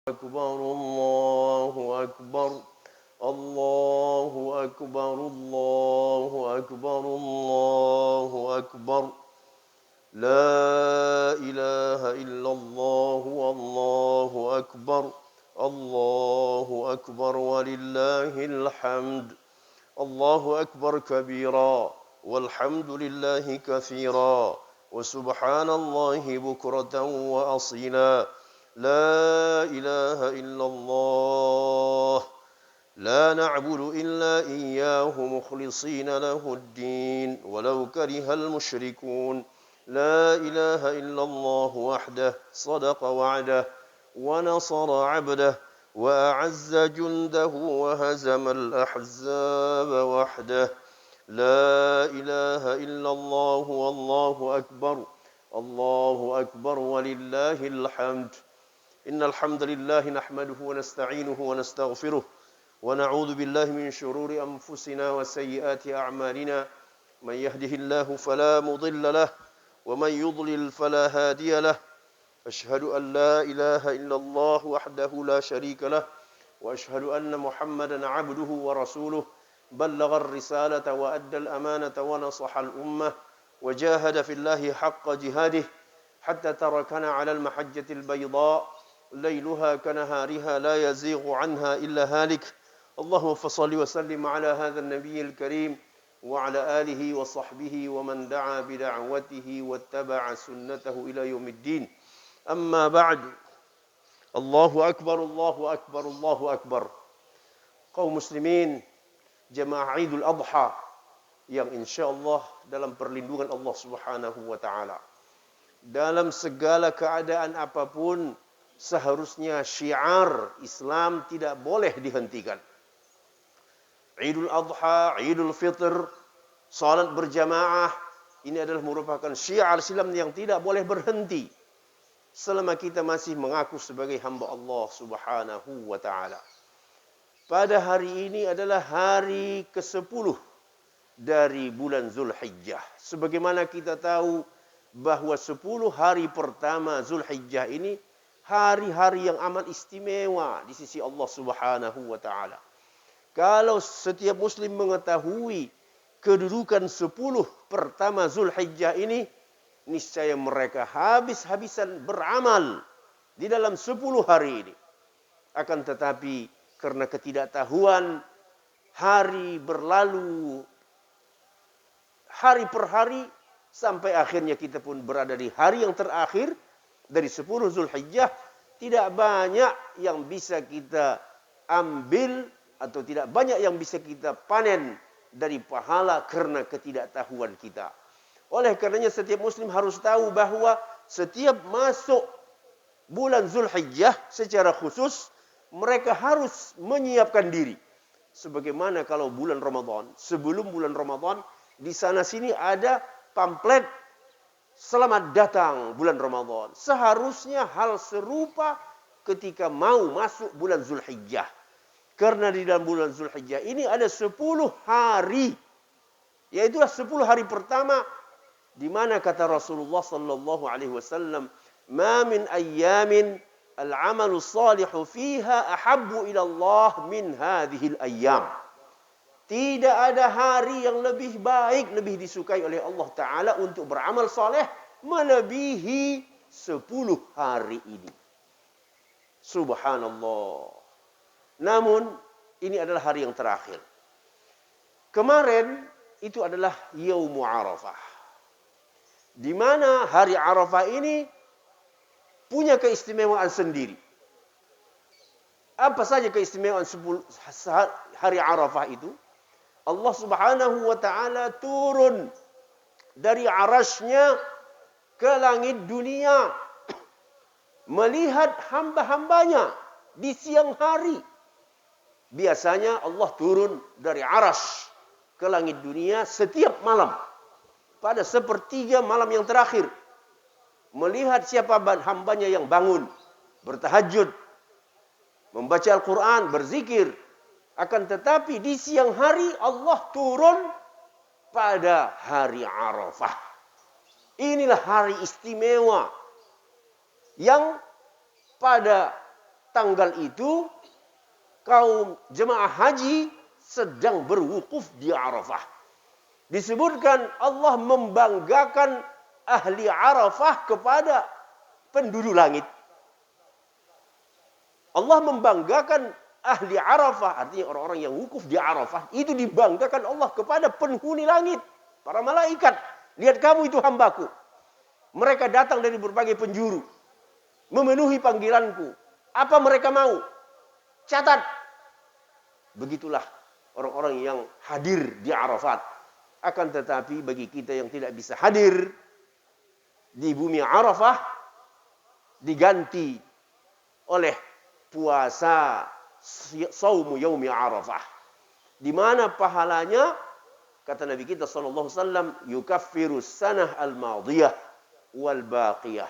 أكبر الله أكبر الله أكبر الله أكبر الله أكبر لا إله إلا الله والله أكبر الله أكبر ولله الحمد الله أكبر كبيرا والحمد لله كثيرا وسبحان الله بكرة وأصيلا لا إله إلا الله لا نعبد إلا إياه مخلصين له الدين ولو كره المشركون لا إله إلا الله وحده صدق وعده ونصر عبده وأعز جنده وهزم الأحزاب وحده لا إله إلا الله والله أكبر الله أكبر ولله الحمد إن الحمد لله نحمده ونستعينه ونستغفره ونعوذ بالله من شرور أنفسنا وسيئات أعمالنا من يهده الله فلا مضل له ومن يضلل فلا هادي له أشهد أن لا إله إلا الله وحده لا شريك له وأشهد أن محمدا عبده ورسوله بلغ الرسالة وأدى الأمانة ونصح الأمة وجاهد في الله حق جهاده حتى تركنا على المحجة البيضاء ليلها كنهارها لا يزيغ عنها إلا هالك اللهم فصل وسلم على هذا النبي الكريم وعلى آله وصحبه ومن دعا بدعوته واتبع سنته إلى يوم الدين أما بعد الله أكبر الله أكبر الله أكبر kaum muslimin jemaah Idul Adha yang insyaallah dalam perlindungan Allah Subhanahu wa taala dalam segala keadaan apapun seharusnya syiar Islam tidak boleh dihentikan. Idul Adha, Idul Fitr, salat berjamaah ini adalah merupakan syiar Islam yang tidak boleh berhenti selama kita masih mengaku sebagai hamba Allah Subhanahu wa taala. Pada hari ini adalah hari ke-10 dari bulan Zulhijjah. Sebagaimana kita tahu bahwa 10 hari pertama Zulhijjah ini hari-hari yang amat istimewa di sisi Allah Subhanahu wa taala. Kalau setiap muslim mengetahui kedudukan 10 pertama Zulhijjah ini, niscaya mereka habis-habisan beramal di dalam 10 hari ini. Akan tetapi karena ketidaktahuan, hari berlalu hari per hari sampai akhirnya kita pun berada di hari yang terakhir dari 10 Zulhijjah, tidak banyak yang bisa kita ambil atau tidak banyak yang bisa kita panen dari pahala karena ketidaktahuan kita. Oleh karenanya setiap muslim harus tahu bahwa setiap masuk bulan Zulhijjah secara khusus mereka harus menyiapkan diri. Sebagaimana kalau bulan Ramadan, sebelum bulan Ramadan di sana sini ada pamflet selamat datang bulan Ramadan. Seharusnya hal serupa ketika mau masuk bulan Zulhijjah. Karena di dalam bulan Zulhijjah ini ada 10 hari. Yaitulah 10 hari pertama di mana kata Rasulullah sallallahu alaihi wasallam, "Ma min ayyamin al-'amalu shalihu fiha ahabbu ila Allah min hadhil ayyam." Tidak ada hari yang lebih baik, lebih disukai oleh Allah Ta'ala untuk beramal saleh melebihi 10 hari ini. Subhanallah. Namun, ini adalah hari yang terakhir. Kemarin, itu adalah Yaumu Arafah. Di mana hari Arafah ini punya keistimewaan sendiri. Apa saja keistimewaan hari Arafah itu? Allah Subhanahu wa taala turun dari arasy-Nya ke langit dunia melihat hamba-hambanya di siang hari. Biasanya Allah turun dari arasy ke langit dunia setiap malam pada sepertiga malam yang terakhir melihat siapa hambanya yang bangun bertahajud, membaca Al-Quran, berzikir. Akan tetapi di siang hari Allah turun pada hari Arafah. Inilah hari istimewa yang pada tanggal itu kaum jemaah haji sedang berwukuf di Arafah. Disebutkan Allah membanggakan ahli Arafah kepada penduduk langit. Allah membanggakan ahli Arafah, artinya orang-orang yang wukuf di Arafah, itu dibanggakan Allah kepada penghuni langit. Para malaikat, lihat kamu itu hambaku. Mereka datang dari berbagai penjuru, memenuhi panggilanku. Apa mereka mau? Catat. Begitulah orang-orang yang hadir di Arafat. Akan tetapi bagi kita yang tidak bisa hadir di bumi Arafah, diganti oleh puasa saumu yaumi Arafah. Di mana pahalanya, kata Nabi kita SAW, yukaffiru sanah al-madiyah wal baqiyah.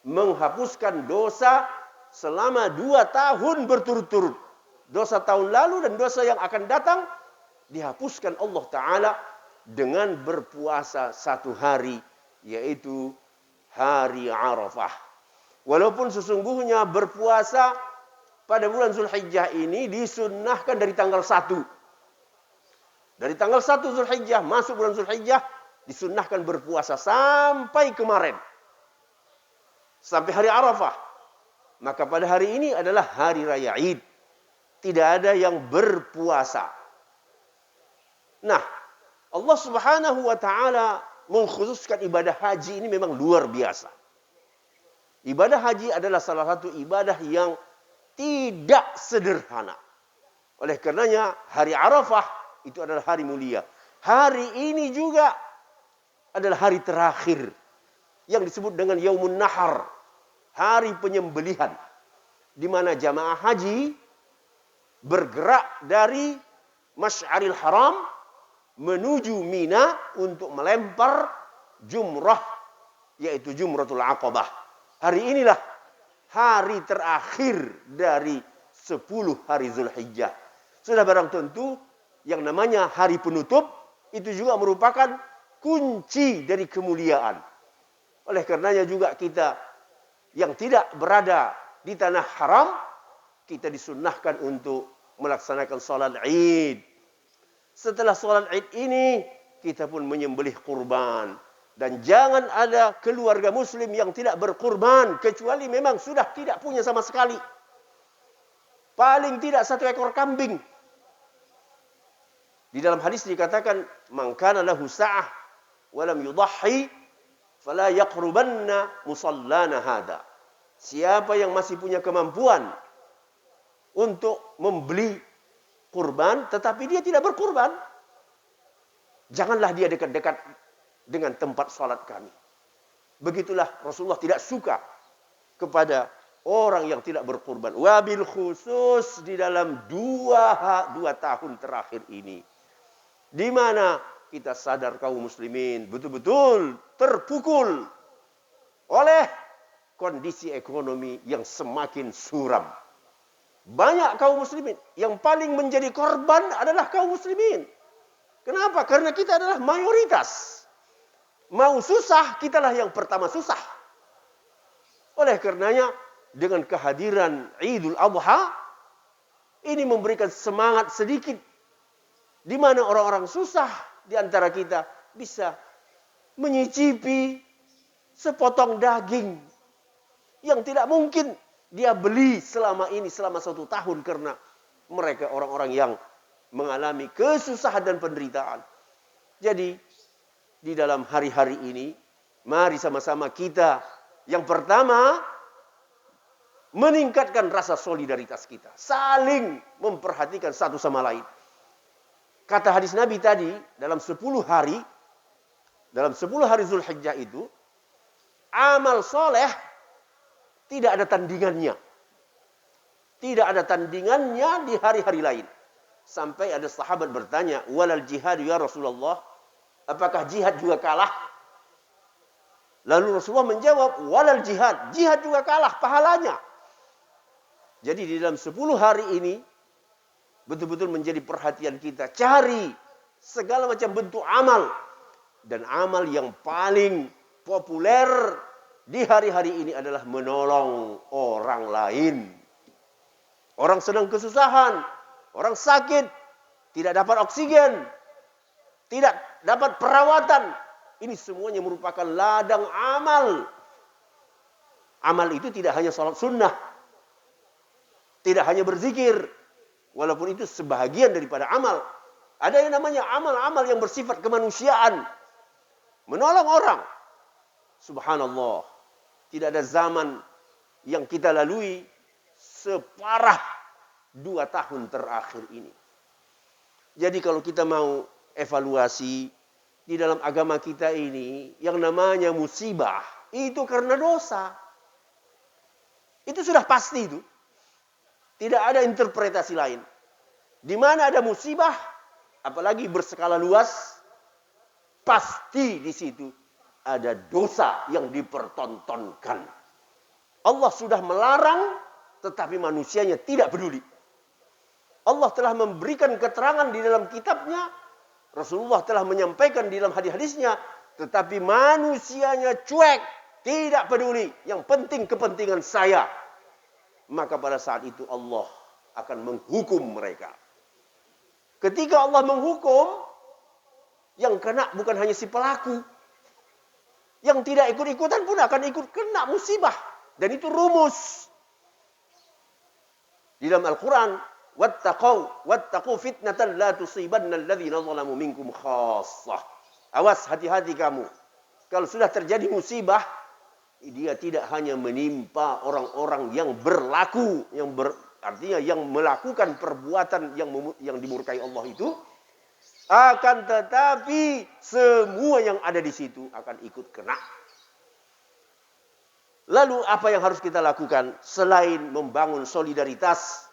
Menghapuskan dosa selama 2 tahun berturut-turut. Dosa tahun lalu dan dosa yang akan datang dihapuskan Allah Ta'ala dengan berpuasa 1 hari, yaitu hari Arafah. Walaupun sesungguhnya berpuasa pada bulan Zulhijjah ini disunnahkan dari tanggal 1. Dari tanggal 1 Zulhijjah masuk bulan Zulhijjah disunnahkan berpuasa sampai kemarin. Sampai hari Arafah. Maka pada hari ini adalah hari raya Id. Tidak ada yang berpuasa. Nah, Allah Subhanahu wa taala mengkhususkan ibadah haji ini memang luar biasa. Ibadah haji adalah salah satu ibadah yang tidak sederhana. Oleh karenanya hari Arafah itu adalah hari mulia. Hari ini juga adalah hari terakhir yang disebut dengan Yaumun Nahar, hari penyembelihan, di mana jamaah haji bergerak dari Masy'aril Haram menuju Mina untuk melempar jumrah, yaitu Jumratul Aqabah. Hari inilah hari terakhir dari 10 hari Zulhijjah. Sudah barang tentu yang namanya hari penutup itu juga merupakan kunci dari kemuliaan. Oleh karenanya juga kita yang tidak berada di tanah haram, kita disunnahkan untuk melaksanakan salat Id. Setelah salat Id ini, kita pun menyembelih kurban. Dan jangan ada keluarga muslim yang tidak berkurban, kecuali memang sudah tidak punya sama sekali. Paling tidak 1 ekor kambing. Di dalam hadis dikatakan, man kana lahu sa'ah wa lam yudahhi fala yaqrubanna musallana hada. Siapa yang masih punya kemampuan untuk membeli kurban tetapi dia tidak berkurban, janganlah dia dekat-dekat dengan tempat salat kami. Begitulah Rasulullah tidak suka kepada orang yang tidak berkurban. Wabil khusus di dalam 2 tahun terakhir ini, di mana kita sadar kaum muslimin betul-betul terpukul oleh kondisi ekonomi yang semakin suram. Banyak kaum muslimin yang paling menjadi korban adalah kaum muslimin. Kenapa? Karena kita adalah mayoritas. Mau susah, kitalah yang pertama susah. Oleh karenanya, dengan kehadiran Idul Adha, ini memberikan semangat sedikit, di mana orang-orang susah di antara kita bisa menyicipi sepotong daging yang tidak mungkin dia beli selama 1 tahun, karena mereka orang-orang yang mengalami kesusahan dan penderitaan. Jadi, di dalam hari-hari ini, mari sama-sama kita yang pertama meningkatkan rasa solidaritas kita, saling memperhatikan satu sama lain. Kata hadis Nabi tadi, dalam 10 hari Zulhijjah itu, amal soleh tidak ada tandingannya. Tidak ada tandingannya di hari-hari lain. Sampai ada sahabat bertanya, walal jihad ya Rasulullah, apakah jihad juga kalah? Lalu Rasulullah menjawab, walal jihad, jihad juga kalah pahalanya. Jadi di dalam 10 hari ini, betul-betul menjadi perhatian kita. Cari segala macam bentuk amal. Dan amal yang paling populer di hari-hari ini adalah menolong orang lain. Orang sedang kesusahan, orang sakit, tidak dapat oksigen, tidak dapat perawatan. Ini semuanya merupakan ladang amal. Amal itu tidak hanya salat sunnah, tidak hanya berzikir, walaupun itu sebahagian daripada amal. Ada yang namanya amal-amal yang bersifat kemanusiaan, menolong orang. Subhanallah, tidak ada zaman yang kita lalui separah 2 tahun terakhir ini. Jadi kalau kita mau evaluasi di dalam agama kita ini, yang namanya musibah itu karena dosa. Itu sudah pasti itu. Tidak ada interpretasi lain. Di mana ada musibah, apalagi berskala luas, pasti di situ ada dosa yang dipertontonkan. Allah sudah melarang, tetapi manusianya tidak peduli. Allah telah memberikan keterangan di dalam kitabnya, Rasulullah telah menyampaikan di dalam hadis-hadisnya, tetapi manusianya cuek, tidak peduli. Yang penting kepentingan saya. Maka pada saat itu Allah akan menghukum mereka. Ketika Allah menghukum, yang kena bukan hanya si pelaku. Yang tidak ikut-ikutan pun akan ikut kena musibah. Dan itu rumus. Di dalam Al-Quran, wattaqu fitnatan la tusibanna alladhina zalamu minkum khassah. Awas, hati-hati kamu. Kalau sudah terjadi musibah, dia tidak hanya menimpa orang-orang yang berlaku, artinya yang melakukan perbuatan yang dimurkai Allah itu, akan tetapi semua yang ada di situ akan ikut kena. Lalu apa yang harus kita lakukan selain membangun solidaritas,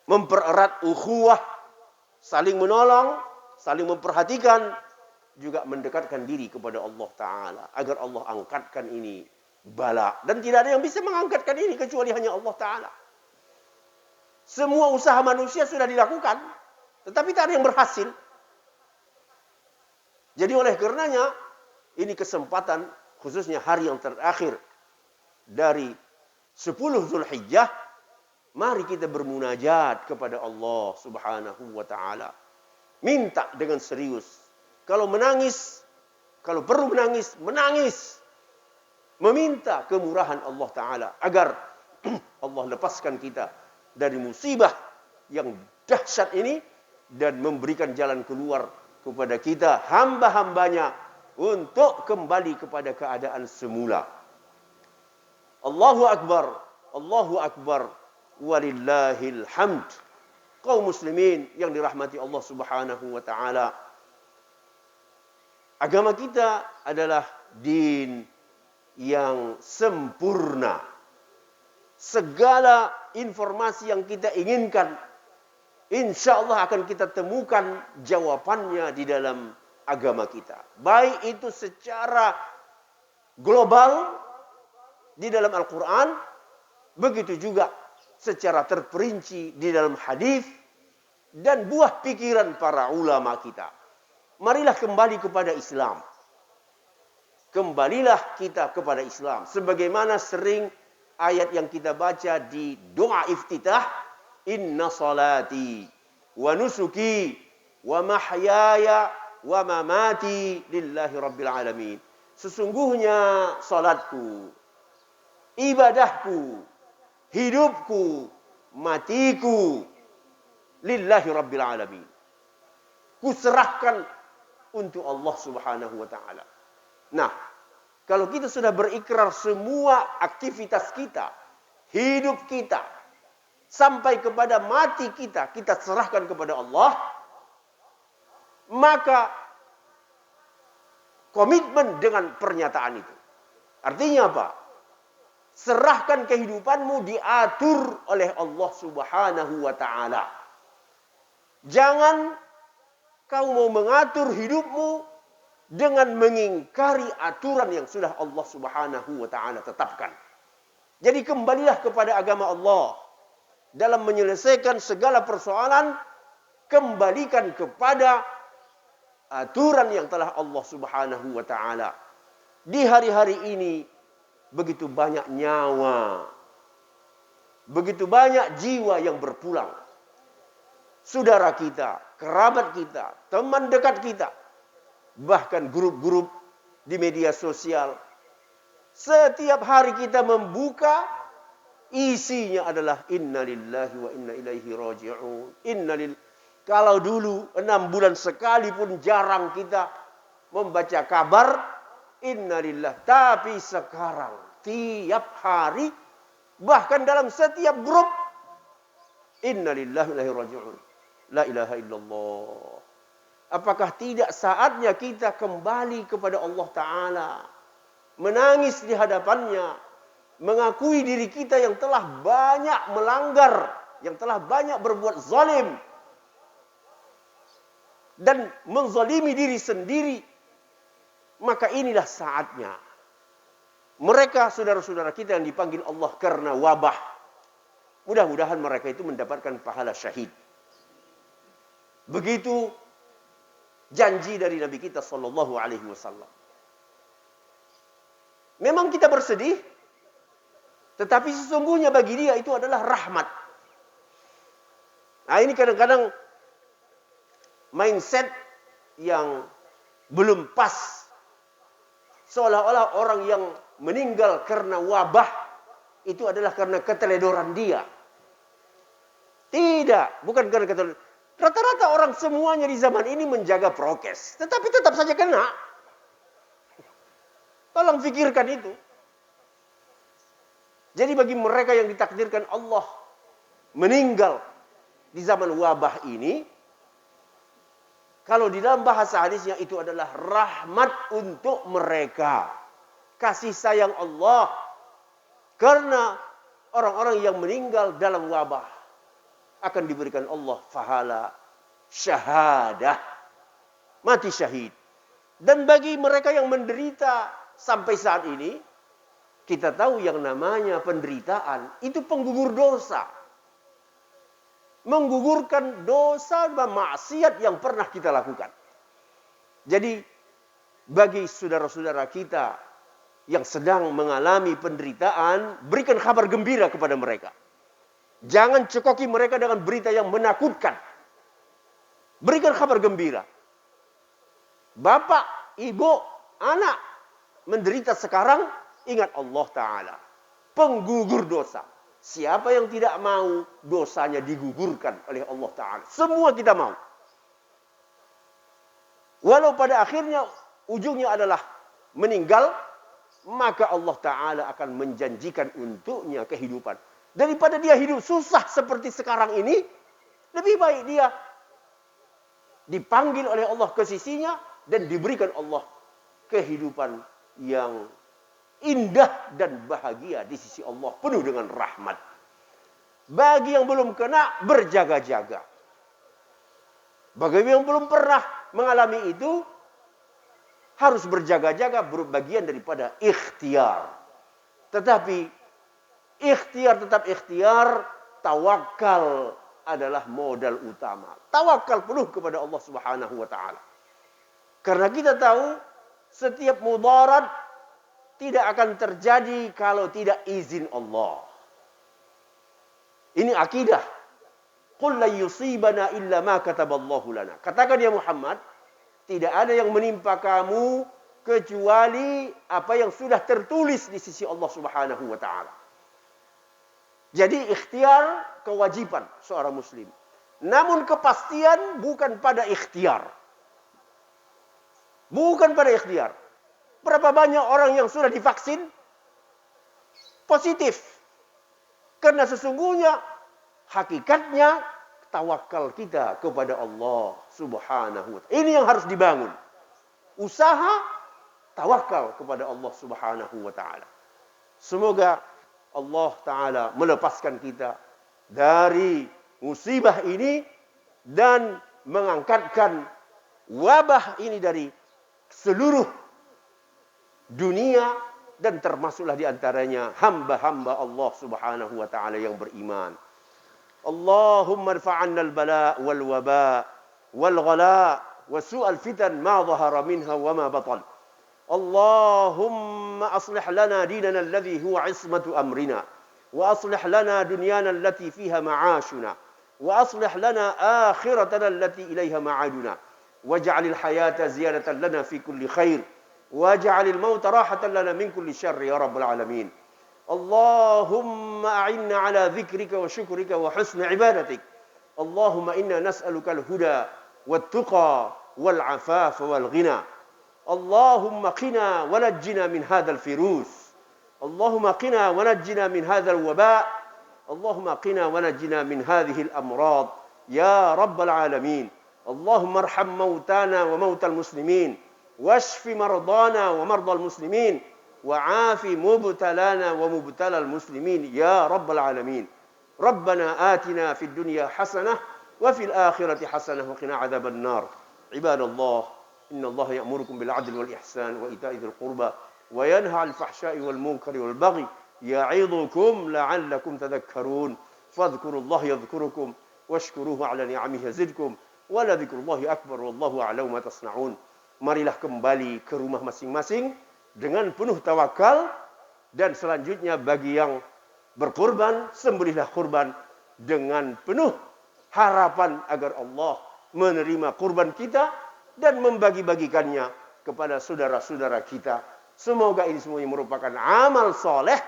mempererat ukhuwah, saling menolong, saling memperhatikan, juga mendekatkan diri kepada Allah Ta'ala. Agar Allah angkatkan ini bala. Dan tidak ada yang bisa mengangkatkan ini kecuali hanya Allah Ta'ala. Semua usaha manusia sudah dilakukan, tetapi tak ada yang berhasil. Jadi oleh karenanya, ini kesempatan, khususnya hari yang terakhir dari 10 Zulhijjah, mari kita bermunajat kepada Allah Subhanahu wa Ta'ala. Minta dengan serius. Kalau menangis, kalau perlu menangis, menangis. Meminta kemurahan Allah Ta'ala agar Allah lepaskan kita dari musibah yang dahsyat ini dan memberikan jalan keluar kepada kita, hamba-hambanya, untuk kembali kepada keadaan semula. Allahu Akbar, Allahu Akbar, walillahil hamd. Kaum muslimin yang dirahmati Allah Subhanahu wa Ta'ala, agama kita adalah din yang sempurna. Segala informasi yang kita inginkan, insya Allah akan kita temukan jawabannya di dalam agama kita. Baik itu secara global di dalam Al-Quran, begitu juga secara terperinci di dalam hadis dan buah pikiran para ulama kita. Marilah kembali kepada Islam. Kembalilah kita kepada Islam. Sebagaimana sering ayat yang kita baca di doa iftitah. Inna salati wa nusuki wa mahyaya wa mamati lillahi rabbil alamin. Sesungguhnya salatku, ibadahku, hidupku, matiku, lillahi rabbil alamin. Kuserahkan untuk Allah Subhanahu wa Ta'ala. Nah, kalau kita sudah berikrar semua aktivitas kita, hidup kita, sampai kepada mati kita, kita serahkan kepada Allah, maka komitmen dengan pernyataan itu. Artinya apa? Serahkan kehidupanmu diatur oleh Allah Subhanahu wa Ta'ala. Jangan kau mau mengatur hidupmu dengan mengingkari aturan yang sudah Allah Subhanahu wa Ta'ala tetapkan. Jadi kembalilah kepada agama Allah. Dalam menyelesaikan segala persoalan, kembalikan kepada aturan yang telah Allah Subhanahu wa Ta'ala. Di hari-hari ini begitu banyak nyawa, begitu banyak jiwa yang berpulang. Saudara kita, kerabat kita, teman dekat kita, bahkan grup-grup di media sosial. Setiap hari kita membuka, isinya adalah inna lillahi wa inna ilaihi raji'un. Kalau dulu 6 bulan sekali pun jarang kita membaca kabar inna lillahi. Tapi sekarang tiap hari, bahkan dalam setiap grup, inna lillahi wa inna ilaihi raji'un. La ilaha illallah. Apakah tidak saatnya kita kembali kepada Allah Ta'ala, menangis di hadapannya, mengakui diri kita yang telah banyak melanggar, yang telah banyak berbuat zalim, dan menzalimi diri sendiri? Maka inilah saatnya. Mereka saudara-saudara kita yang dipanggil Allah karena wabah, mudah-mudahan mereka itu mendapatkan pahala syahid. Begitu janji dari Nabi kita sallallahu alaihi wasallam. Memang kita bersedih, tetapi sesungguhnya bagi dia itu adalah rahmat. Nah, ini kadang-kadang mindset yang belum pas. Seolah-olah orang yang meninggal karena wabah itu adalah karena keteledoran dia. Tidak, bukan karena keteledoran. Rata-rata orang semuanya di zaman ini menjaga prokes, tetapi tetap saja kena. Tolong fikirkan itu. Jadi bagi mereka yang ditakdirkan Allah meninggal di zaman wabah ini, kalau di dalam bahasa hadisnya itu adalah rahmat untuk mereka. Kasih sayang Allah. Karena orang-orang yang meninggal dalam wabah akan diberikan Allah pahala syahadah, mati syahid. Dan bagi mereka yang menderita sampai saat ini, kita tahu yang namanya penderitaan itu penggugur dosa. Menggugurkan dosa dan maksiat yang pernah kita lakukan. Jadi bagi saudara-saudara kita yang sedang mengalami penderitaan, berikan kabar gembira kepada mereka. Jangan cekoki mereka dengan berita yang menakutkan. Berikan kabar gembira. Bapak, ibu, anak menderita sekarang, ingat Allah Ta'ala. Penggugur dosa. Siapa yang tidak mau dosanya digugurkan oleh Allah Ta'ala? Semua kita mau. Walau pada akhirnya ujungnya adalah meninggal, maka Allah Ta'ala akan menjanjikan untuknya kehidupan. Daripada dia hidup susah seperti sekarang ini, lebih baik dia dipanggil oleh Allah ke sisinya dan diberikan Allah kehidupan yang indah dan bahagia di sisi Allah, penuh dengan rahmat. Bagi yang belum kena, berjaga-jaga. Bagi yang belum pernah mengalami itu, harus berjaga-jaga, berbagian daripada ikhtiar. Tetapi ikhtiar tetap ikhtiar, tawakal adalah modal utama. Tawakal penuh kepada Allah Subhanahu wa Ta'ala. Karena kita tahu setiap mudarat tidak akan terjadi kalau tidak izin Allah. Ini akidah. Qul la yusibana illa ma kataballahu lana. Katakan ya Muhammad, tidak ada yang menimpa kamu kecuali apa yang sudah tertulis di sisi Allah Subhanahu wa Ta'ala. Jadi ikhtiar kewajiban seorang muslim. Namun kepastian bukan pada ikhtiar. Bukan pada ikhtiar. Berapa banyak orang yang sudah divaksin positif. Karena sesungguhnya hakikatnya tawakal kita kepada Allah Subhanahu wa Ta'ala. Ini yang harus dibangun. Usaha tawakal kepada Allah Subhanahu wa Ta'ala. Semoga Allah Ta'ala melepaskan kita dari musibah ini dan mengangkatkan wabah ini dari seluruh dunia dan termasuklah di antaranya hamba-hamba Allah Subhanahu wa Ta'ala yang beriman. Allahumma rfa'anna al-bala' wal waba' wal ghala' wa su'al fitan ma dhahara minha wa ma batan. اللهم أصلح لنا ديننا الذي هو عصمة أمرنا وأصلح لنا دنيانا التي فيها معاشنا وأصلح لنا آخرتنا التي إليها معادنا واجعل الحياة زيادة لنا في كل خير واجعل الموت راحة لنا من كل شر يا رب العالمين. اللهم أعنا على ذكرك وشكرك وحسن عبادتك. اللهم إنا نسألك الهدى والتقى والعفاف والغنى. اللهم قنا ونجنا من هذا الفيروس. اللهم قنا ونجنا من هذا الوباء. اللهم قنا ونجنا من هذه الأمراض يا رب العالمين. اللهم ارحم موتانا وموتى المسلمين واشف مرضانا ومرضى المسلمين وعاف مبتلانا ومبتلى المسلمين يا رب العالمين. ربنا آتنا في الدنيا حسنة وفي الآخرة حسنة وقنا عذاب النار. عباد الله، إن الله يأمركم بالعدل والإحسان وإيتاء ذي القربى وينهى عن الفحشاء والمنكر والبغي يعظكم لعلكم تذكرون. فاذكروا الله يذكركم واشكروه على نعمه يزدكم ولذكر الله أكبر والله أعلم ما تصنعون. Marilah kembali ke rumah masing-masing dengan penuh tawakal, dan selanjutnya bagi yang berkurban, sembelihlah kurban dengan penuh harapan agar Allah menerima kurban kita dan membagi-bagikannya kepada saudara-saudara kita. Semoga ini semuanya merupakan amal soleh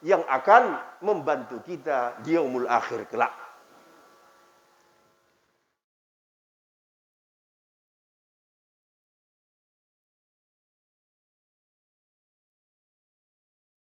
yang akan membantu kita di yaumul akhir kelak.